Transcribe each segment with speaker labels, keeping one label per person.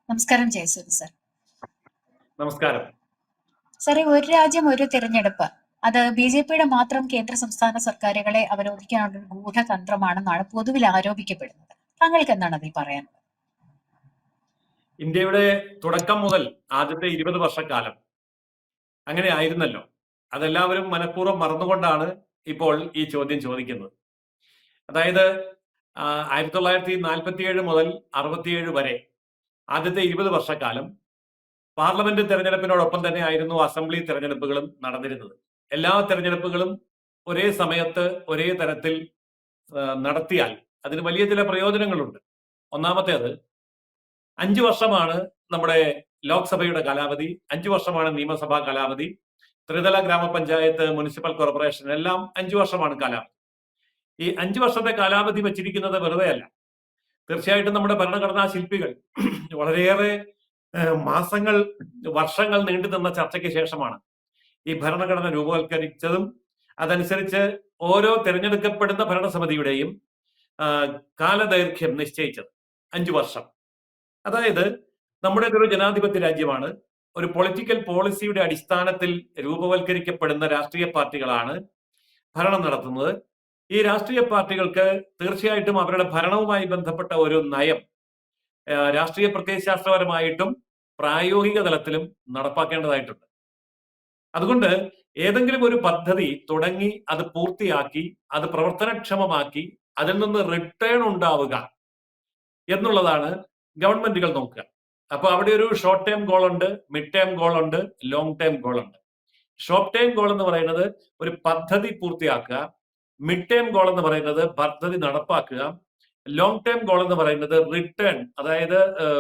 Speaker 1: നമസ്കാരം ജയസൂര്യ സർ.
Speaker 2: നമസ്കാരം.
Speaker 1: സാറേ, ഒരു രാജ്യം ഒരു തിരഞ്ഞെടുപ്പ് അത് ബി.ജെ.പിയുടെ മാത്രം കേന്ദ്ര സംസ്ഥാന സർക്കാരുകളെ അവരോധിക്കാനുള്ള ഒരു ഗൂഢതന്ത്രമാണെന്നാണ് പൊതുവിൽ ആരോപിക്കപ്പെടുന്നത്. താങ്കൾക്ക് എന്താണ് അതിൽ പറയാനുള്ളത്?
Speaker 2: ഇന്ത്യയുടെ തുടക്കം മുതൽ ആദ്യത്തെ 20 വർഷക്കാലം അങ്ങനെ ആയിരുന്നല്ലോ. അതെല്ലാവരും മനഃപൂർവ്വം മറന്നുകൊണ്ടാണ് ഇപ്പോൾ ഈ ചോദ്യം ചോദിക്കുന്നത്. അതായത് 1947 മുതൽ 67 വരെ ആദ്യത്തെ 20 വർഷക്കാലം പാർലമെന്റ് തെരഞ്ഞെടുപ്പിനോടൊപ്പം തന്നെ ആയിരുന്നു അസംബ്ലി തെരഞ്ഞെടുപ്പുകളും നടന്നിരുന്നത്. എല്ലാ തെരഞ്ഞെടുപ്പുകളും ഒരേ സമയത്ത് ഒരേ തരത്തിൽ നടത്തിയാൽ അതിന് വലിയ ചില പ്രയോജനങ്ങളുണ്ട്. ഒന്നാമത്തേത്, 5 വർഷമാണ് നമ്മുടെ ലോക്സഭയുടെ കാലാവധി, 5 വർഷമാണ് നിയമസഭാ കാലാവധി, ത്രിതല ഗ്രാമപഞ്ചായത്ത്, മുനിസിപ്പൽ കോർപ്പറേഷൻ എല്ലാം 5 വർഷമാണ് കാലാവധി. ഈ 5 വർഷത്തെ കാലാവധി വെച്ചിരിക്കുന്നത് വെറുതെ അല്ല. തീർച്ചയായിട്ടും നമ്മുടെ ഭരണഘടനാ ശില്പികൾ വളരെയേറെ മാസങ്ങൾ, വർഷങ്ങൾ നീണ്ടു നിന്ന ചർച്ചയ്ക്ക് ശേഷമാണ് ഈ ഭരണഘടന രൂപവൽക്കരിച്ചതും അതനുസരിച്ച് ഓരോ തിരഞ്ഞെടുക്കപ്പെടുന്ന ഭരണസമിതിയുടെയും കാലദൈർഘ്യം നിശ്ചയിച്ചത് 5 വർഷം. അതായത് നമ്മുടെ ഒരു ജനാധിപത്യ രാജ്യമാണ്. ഒരു പൊളിറ്റിക്കൽ പോളിസിയുടെ അടിസ്ഥാനത്തിൽ രൂപവൽക്കരിക്കപ്പെടുന്ന രാഷ്ട്രീയ പാർട്ടികളാണ് ഭരണം നടത്തുന്നത്. ഈ രാഷ്ട്രീയ പാർട്ടികൾക്ക് തീർച്ചയായിട്ടും അവരുടെ ഭരണവുമായി ബന്ധപ്പെട്ട ഒരു നയം രാഷ്ട്രീയ പ്രത്യയശാസ്ത്രപരമായിട്ടും പ്രായോഗിക തലത്തിലും നടപ്പാക്കേണ്ടതായിട്ടുണ്ട്. അതുകൊണ്ട് ഏതെങ്കിലും ഒരു പദ്ധതി തുടങ്ങി അത് പൂർത്തിയാക്കി അത് പ്രവർത്തനക്ഷമമാക്കി അതിൽ നിന്ന് റിട്ടേൺ ഉണ്ടാവുക എന്നുള്ളതാണ് ഗവൺമെന്റുകൾ നോക്കുക. അപ്പൊ അവിടെ ഒരു ഷോർട്ട് ടേം ഗോൾ ഉണ്ട്, മിഡ് ടേം ഗോൾ ഉണ്ട്, ലോങ് ടേം ഗോൾ ഉണ്ട്. ഷോർട്ട് ടേം ഗോൾ എന്ന് പറയുന്നത് ഒരു പദ്ധതി പൂർത്തിയാക്കുക, മിഡ് ടേം ഗോൾ എന്ന് പറയുന്നത് പദ്ധതി നടപ്പാക്കുക, ലോങ് ടേം ഗോൾ എന്ന് പറയുന്നത് റിട്ടേൺ, അതായത്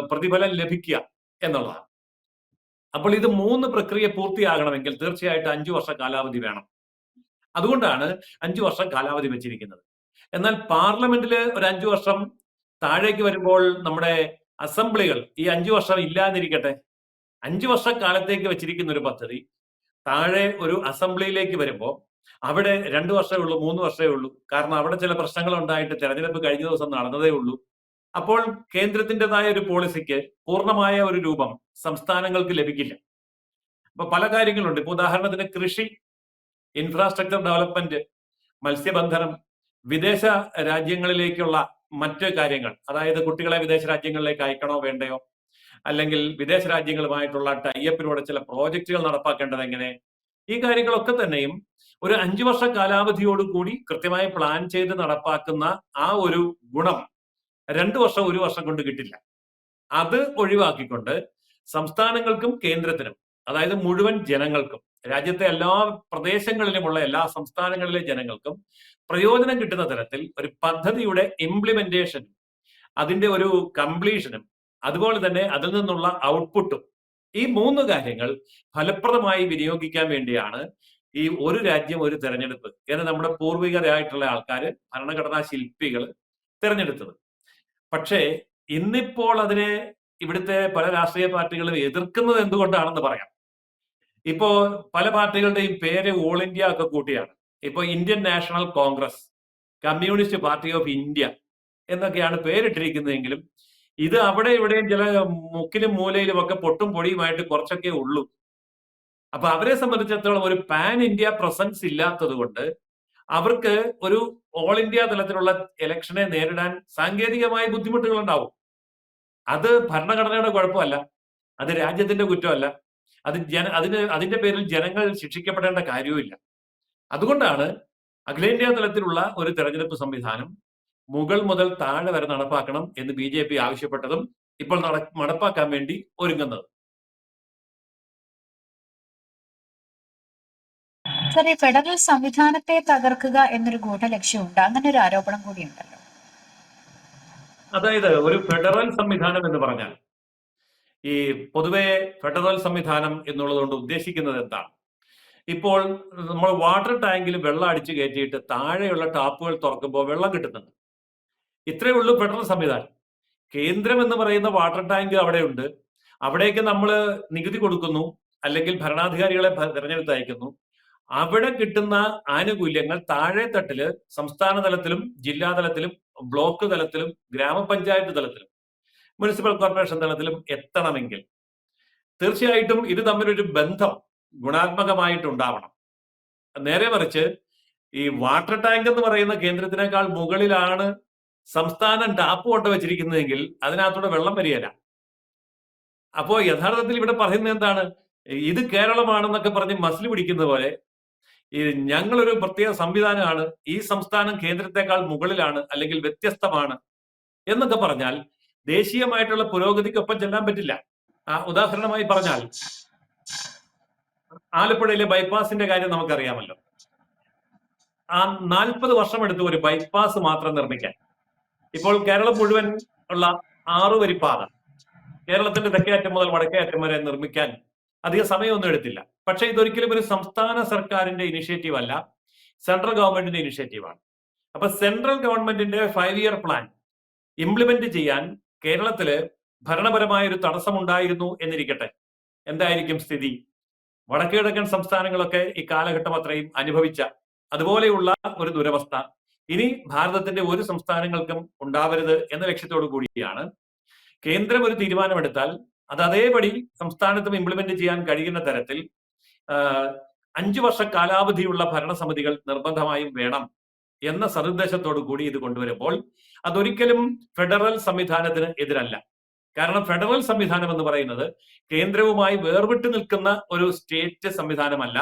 Speaker 2: പ്രതിഫലം ലഭിക്കുക എന്നുള്ളതാണ്. അപ്പോൾ ഇത് 3 പ്രക്രിയ പൂർത്തിയാകണമെങ്കിൽ തീർച്ചയായിട്ടും 5 വർഷം കാലാവധി വേണം. അതുകൊണ്ടാണ് 5 വർഷം കാലാവധി വെച്ചിരിക്കുന്നത്. എന്നാൽ പാർലമെന്റിൽ ഒരു 5 വർഷം താഴേക്ക് വരുമ്പോൾ നമ്മുടെ അസംബ്ലികൾ ഈ 5 വർഷം ഇല്ലാതിരിക്കട്ടെ, 5 വർഷക്കാലത്തേക്ക് വെച്ചിരിക്കുന്ന ഒരു പദ്ധതി താഴെ ഒരു അസംബ്ലിയിലേക്ക് വരുമ്പോൾ അവിടെ 2 വർഷമേ ഉള്ളൂ, 3 വർഷമേ ഉള്ളൂ. കാരണം അവിടെ ചില പ്രശ്നങ്ങൾ ഉണ്ടായിട്ട് തെരഞ്ഞെടുപ്പ് കഴിഞ്ഞ ദിവസം നടന്നതേ ഉള്ളൂ. അപ്പോൾ കേന്ദ്രത്തിൻ്റെതായ ഒരു പോളിസിക്ക് പൂർണ്ണമായ ഒരു രൂപം സംസ്ഥാനങ്ങൾക്ക് ലഭിക്കില്ല. അപ്പൊ പല കാര്യങ്ങളുണ്ട്. ഇപ്പൊ ഉദാഹരണത്തിന് കൃഷി, ഇൻഫ്രാസ്ട്രക്ചർ ഡെവലപ്മെന്റ്, മത്സ്യബന്ധനം, വിദേശ രാജ്യങ്ങളിലേക്കുള്ള മറ്റ് കാര്യങ്ങൾ, അതായത് കുട്ടികളെ വിദേശ രാജ്യങ്ങളിലേക്ക് അയക്കണോ വേണ്ടയോ, അല്ലെങ്കിൽ വിദേശ രാജ്യങ്ങളുമായിട്ടുള്ള ടൈപ്പിലൂടെ ചില പ്രോജക്റ്റുകൾ നടപ്പാക്കേണ്ടത് എങ്ങനെ, ഈ കാര്യങ്ങളൊക്കെ തന്നെയും ഒരു 5 വർഷ കാലാവധിയോടുകൂടി കൃത്യമായി പ്ലാൻ ചെയ്ത് നടപ്പാക്കുന്ന ആ ഒരു ഗുണം 2 വർഷം 1 വർഷം കൊണ്ട് കിട്ടില്ല. അത് ഒഴിവാക്കിക്കൊണ്ട് സംസ്ഥാനങ്ങൾക്കും കേന്ദ്രത്തിനും, അതായത് മുഴുവൻ ജനങ്ങൾക്കും, രാജ്യത്തെ എല്ലാ പ്രദേശങ്ങളിലുമുള്ള എല്ലാ സംസ്ഥാനങ്ങളിലെ ജനങ്ങൾക്കും പ്രയോജനം കിട്ടുന്ന തരത്തിൽ ഒരു പദ്ധതിയുടെ ഇംപ്ലിമെന്റേഷനും അതിന്റെ ഒരു കംപ്ലീഷനും അതുപോലെ തന്നെ അതിൽ നിന്നുള്ള ഔട്ട്പുട്ടും, ഈ 3 കാര്യങ്ങൾ ഫലപ്രദമായി വിനിയോഗിക്കാൻ വേണ്ടിയാണ് ഈ ഒരു രാജ്യം ഒരു തെരഞ്ഞെടുപ്പ് എന്ന് നമ്മുടെ പൂർവികരായിട്ടുള്ള ആൾക്കാർ, ഭരണഘടനാ ശില്പികൾ തെരഞ്ഞെടുത്തത്. പക്ഷേ ഇന്നിപ്പോൾ അതിനെ ഇവിടുത്തെ പല രാഷ്ട്രീയ പാർട്ടികളും എതിർക്കുന്നത് എന്തുകൊണ്ടാണെന്ന് പറയാം. ഇപ്പോ പല പാർട്ടികളുടെയും പേര് ഓൾ ഇന്ത്യ ഒക്കെ കൂട്ടിയാണ്. ഇപ്പൊ Indian national Congress, communist party of India എന്നൊക്കെയാണ് പേരിട്ടിരിക്കുന്നതെങ്കിലും ഇത് അവിടെ ഇവിടെയും ചില മുക്കിലും മൂലയിലും ഒക്കെ പൊട്ടും പൊടിയുമായിട്ട് കുറച്ചൊക്കെ ഉള്ളൂ. അപ്പൊ അവരെ സംബന്ധിച്ചിടത്തോളം ഒരു പാൻ ഇന്ത്യ പ്രസൻസ് ഇല്ലാത്തത് കൊണ്ട് അവർക്ക് ഒരു ഓൾ ഇന്ത്യ തലത്തിലുള്ള ഇലക്ഷനെ നേരിടാൻ സാങ്കേതികമായ ബുദ്ധിമുട്ടുകൾ ഉണ്ടാവും. അത് ഭരണഘടനയുടെ കുഴപ്പമല്ല, അത് രാജ്യത്തിന്റെ കുറ്റമല്ല, അതിന്റെ പേരിൽ ജനങ്ങൾ ശിക്ഷിക്കപ്പെടേണ്ട കാര്യവുമില്ല. അതുകൊണ്ടാണ് അഖിലേന്ത്യാ തലത്തിലുള്ള ഒരു തെരഞ്ഞെടുപ്പ് സംവിധാനം മുകൾ മുതൽ താഴെ വരെ നടപ്പാക്കണം എന്ന് BJP ആവശ്യപ്പെട്ടതും ഇപ്പോൾ നടപ്പാക്കാൻ വേണ്ടി ഒരുങ്ങുന്നത്.
Speaker 1: സാർ, ഈ ഫെഡറൽ സംവിധാനത്തെ തകർക്കുക എന്നൊരു ഗൂഢലക്ഷ്യമുണ്ട്, അങ്ങനെ ഒരു ആരോപണം കൂടിയുണ്ടല്ലോ.
Speaker 2: അതായത് ഒരു ഫെഡറൽ സംവിധാനം എന്ന് പറഞ്ഞാൽ ഈ പൊതുവെ ഫെഡറൽ സംവിധാനം എന്നുള്ളതുകൊണ്ട് ഉദ്ദേശിക്കുന്നത് എന്താണ്? ഇപ്പോൾ നമ്മൾ വാട്ടർ ടാങ്കിൽ വെള്ളം അടിച്ചു കയറ്റിയിട്ട് താഴെയുള്ള ടാപ്പുകൾ തുറക്കുമ്പോൾ വെള്ളം കിട്ടുന്നുണ്ട്. ഇത്രയേ ഉള്ളൂ ഫെഡറൽ സംവിധാനം. കേന്ദ്രം എന്ന് പറയുന്ന വാട്ടർ ടാങ്ക് അവിടെയുണ്ട്. അവിടേക്ക് നമ്മൾ നികുതി കൊടുക്കുന്നു, അല്ലെങ്കിൽ ഭരണാധികാരികളെ തെരഞ്ഞെടുത്ത് അയക്കുന്നു. അവിടെ കിട്ടുന്ന ആനുകൂല്യങ്ങൾ താഴെ തട്ടില് സംസ്ഥാന തലത്തിലും ജില്ലാ തലത്തിലും ബ്ലോക്ക് തലത്തിലും ഗ്രാമപഞ്ചായത്ത് തലത്തിലും മുനിസിപ്പൽ കോർപ്പറേഷൻ തലത്തിലും എത്തണമെങ്കിൽ തീർച്ചയായിട്ടും ഇത് തമ്മിലൊരു ബന്ധം ഗുണാത്മകമായിട്ടുണ്ടാവണം. നേരെ മറിച്ച് ഈ വാട്ടർ ടാങ്ക് എന്ന് പറയുന്ന കേന്ദ്രത്തിനേക്കാൾ മുകളിലാണ് സംസ്ഥാനം ടാപ്പ് കൊണ്ട് വെച്ചിരിക്കുന്നതെങ്കിൽ അതിനകത്തൂടെ വെള്ളം വരികയില്ല. അപ്പോ യഥാർത്ഥത്തിൽ ഇവിടെ പറയുന്നത് എന്താണ്? ഇത് കേരളമാണെന്നൊക്കെ പറഞ്ഞ് മസിൽ പിടിക്കുന്ന പോലെ ഈ ഞങ്ങളൊരു പ്രത്യേക സംവിധാനമാണ്, ഈ സംസ്ഥാനം കേന്ദ്രത്തെക്കാൾ മുകളിലാണ് അല്ലെങ്കിൽ വ്യത്യസ്തമാണ് എന്നൊക്കെ പറഞ്ഞാൽ ദേശീയമായിട്ടുള്ള പുരോഗതിക്കൊപ്പം ചെല്ലാൻ പറ്റില്ല. ഉദാഹരണമായി പറഞ്ഞാൽ ആലപ്പുഴയിലെ ബൈപ്പാസിന്റെ കാര്യം നമുക്കറിയാമല്ലോ. 40 വർഷം എടുത്തു ഒരു ബൈപ്പാസ് മാത്രം നിർമ്മിക്കാൻ. ഇപ്പോൾ കേരളം മുഴുവൻ ഉള്ള 6 വരിപ്പാത കേരളത്തിന്റെ തെക്കേ അറ്റം മുതൽ വടക്കേ അറ്റം വരെ നിർമ്മിക്കാൻ അധിക സമയമൊന്നും എടുത്തില്ല. പക്ഷേ ഇതൊരിക്കലും ഒരു സംസ്ഥാന സർക്കാരിന്റെ ഇനിഷ്യേറ്റീവ് അല്ല, സെൻട്രൽ ഗവൺമെന്റിന്റെ ഇനിഷ്യേറ്റീവാണ്. അപ്പൊ സെൻട്രൽ ഗവൺമെന്റിന്റെ 5 ഇയർ പ്ലാൻ ഇംപ്ലിമെന്റ് ചെയ്യാൻ കേരളത്തില് ഭരണപരമായ ഒരു തടസ്സമുണ്ടായിരുന്നു എന്നിരിക്കട്ടെ. എന്തായിരിക്കും സ്ഥിതി? വടക്കേ കിഴക്കൻ സംസ്ഥാനങ്ങളൊക്കെ ഈ കാലഘട്ടം അത്രയും അനുഭവിച്ച അതുപോലെയുള്ള ഒരു ദുരവസ്ഥ ഇനി ഭാരതത്തിന്റെ ഒരു സംസ്ഥാനങ്ങൾക്കും ഉണ്ടാവരുത് എന്ന ലക്ഷ്യത്തോടു കൂടിയാണ് കേന്ദ്രം ഒരു തീരുമാനമെടുത്താൽ അത് അതേപടി സംസ്ഥാനത്തും ഇംപ്ലിമെന്റ് ചെയ്യാൻ കഴിയുന്ന തരത്തിൽ 5 വർഷ കാലാവധിയുള്ള ഭരണസമിതികൾ നിർബന്ധമായും വേണം എന്ന സതുദ്ദേശത്തോടു കൂടി ഇത് കൊണ്ടുവരുമ്പോൾ അതൊരിക്കലും ഫെഡറൽ സംവിധാനത്തിന് എതിരല്ല. കാരണം ഫെഡറൽ സംവിധാനം എന്ന് പറയുന്നത് കേന്ദ്രവുമായി വേർവിട്ട് നിൽക്കുന്ന ഒരു സ്റ്റേറ്റ് സംവിധാനമല്ല.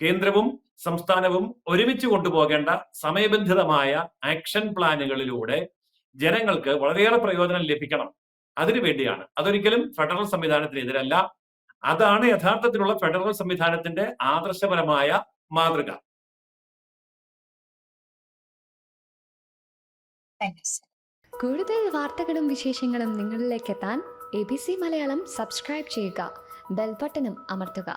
Speaker 2: കേന്ദ്രവും സംസ്ഥാനവും ഒരുമിച്ച് കൊണ്ടുപോകേണ്ട സമയബന്ധിതമായ ആക്ഷൻ പ്ലാനുകളിലൂടെ ജനങ്ങൾക്ക് വളരെയേറെ പ്രയോജനം ലഭിക്കണം. അതിനുവേണ്ടിയാണ്. അതൊരിക്കലും ഫെഡറൽ സംവിധാനത്തിനെതിരല്ല. അതാണ് യഥാർത്ഥത്തിലുള്ള ഫെഡറൽ സംവിധാനത്തിന്റെ ആദർശപരമായ മാതൃക.
Speaker 3: കൂടുതൽ വാർത്തകളും വിശേഷങ്ങളും നിങ്ങളിലേക്ക് എത്താൻ ABC മലയാളം സബ്സ്ക്രൈബ് ചെയ്യുക, ബെൽ ബട്ടണും അമർത്തുക.